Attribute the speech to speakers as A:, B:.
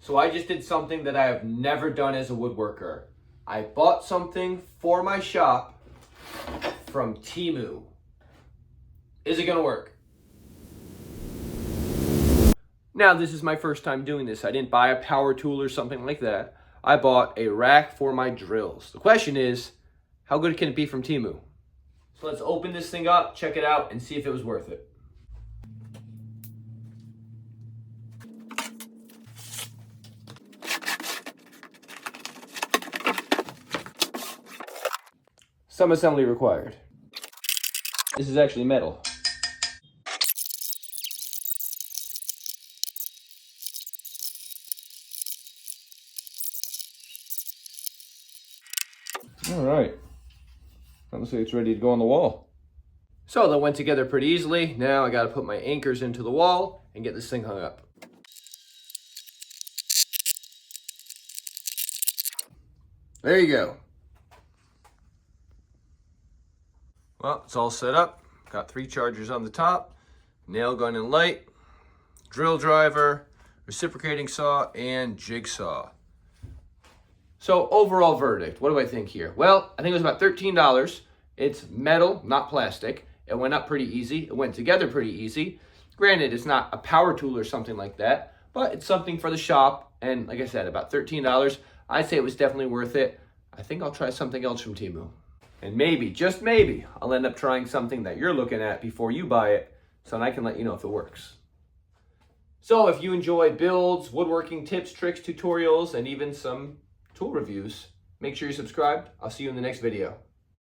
A: So I just did something that I have never done as a woodworker. I bought something for my shop from TEMU. Is it gonna work? Now, this is my first time doing this. I didn't buy a power tool or something like that. I bought a rack for my drills. The question is, how good can it be from TEMU? So let's open this thing up, check it out, and see if it was worth it. Some assembly required. This is actually metal. All right. Looks like it's ready to go on the wall. So that went together pretty easily. Now I got to put my anchors into the wall and get this thing hung up. There you go. Well, it's all set up. Got 3 chargers on the top, nail gun and light, drill driver, reciprocating saw, and jigsaw. So overall verdict, what do I think here? Well, I think it was about $13. It's metal, not plastic. It went up pretty easy. It went together pretty easy. Granted, it's not a power tool or something like that, but it's something for the shop. And like I said, about $13. I'd say it was definitely worth it. I think I'll try something else from TEMU. And maybe, just maybe, I'll end up trying something that you're looking at before you buy it, so I can let you know if it works. So if you enjoy builds, woodworking tips, tricks, tutorials, and even some tool reviews, make sure you're subscribed. I'll see you in the next video.